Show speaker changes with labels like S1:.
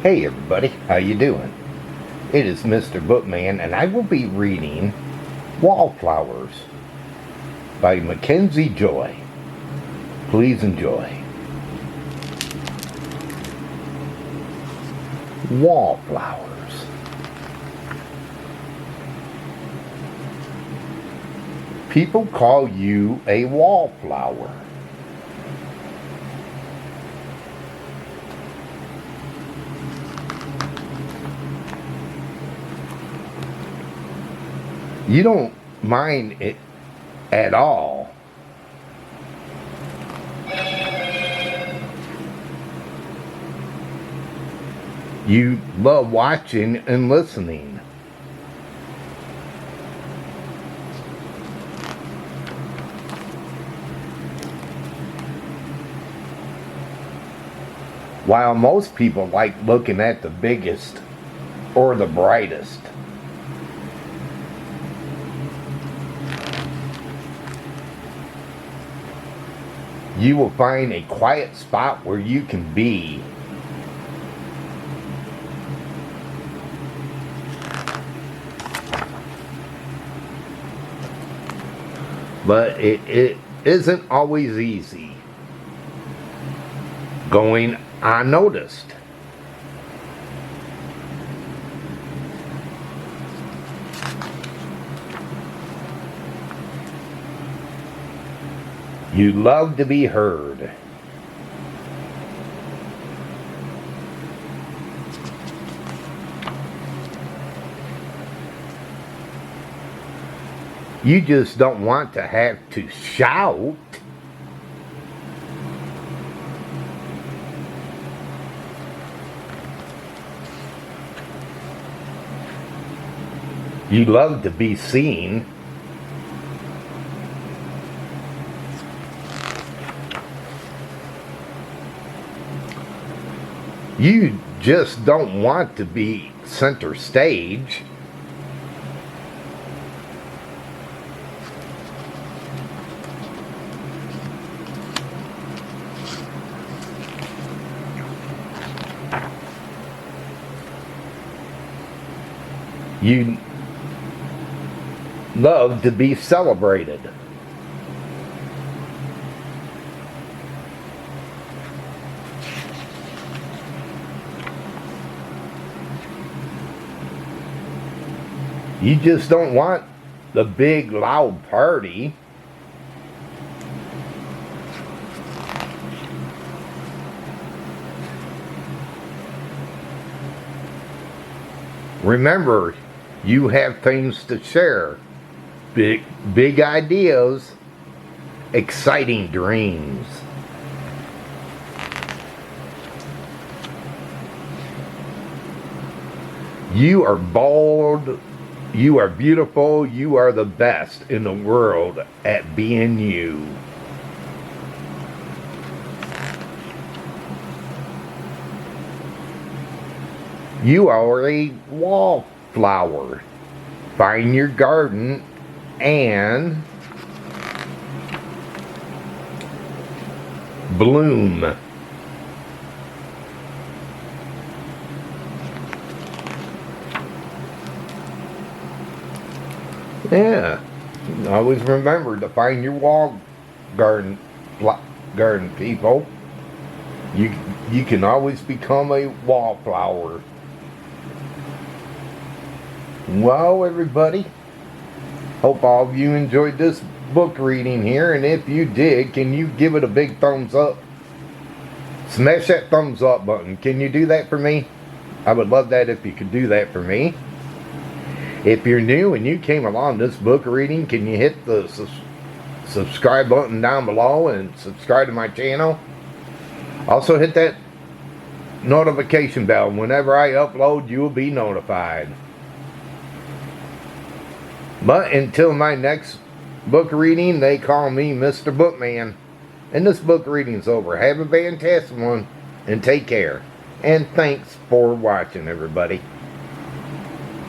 S1: Hey everybody, how you doing? It is Mr. Bookman, and I will be reading Wallflowers by Mackenzie Joy. Please enjoy. Wallflowers. People call you a wallflower. You don't mind it at all. You love watching and listening. While most people like looking at the biggest or the brightest. You will find a quiet spot where you can be. But it isn't always easy going unnoticed. You love to be heard. You just don't want to have to shout. You love to be seen. You just don't want to be center stage. You love to be celebrated. You just don't want the big loud party. Remember, you have things to share. Big ideas, exciting dreams. You are bold. You are beautiful. You are the best in the world at being you. You are a wallflower. Find your garden and bloom. Yeah, always remember to find your garden people. You can always become a wallflower. Well, everybody, hope all of you enjoyed this book reading here, and if you did, can you give it a big thumbs up? Smash that thumbs up button. Can you do that for me? I would love that if you could do that for me. If you're new and you came along this book reading, can you hit the subscribe button down below and subscribe to my channel? Also hit that notification bell. Whenever I upload, you will be notified. But until my next book reading, they call me Mr. Bookman. And this book reading's over. Have a fantastic one and take care. And thanks for watching, everybody.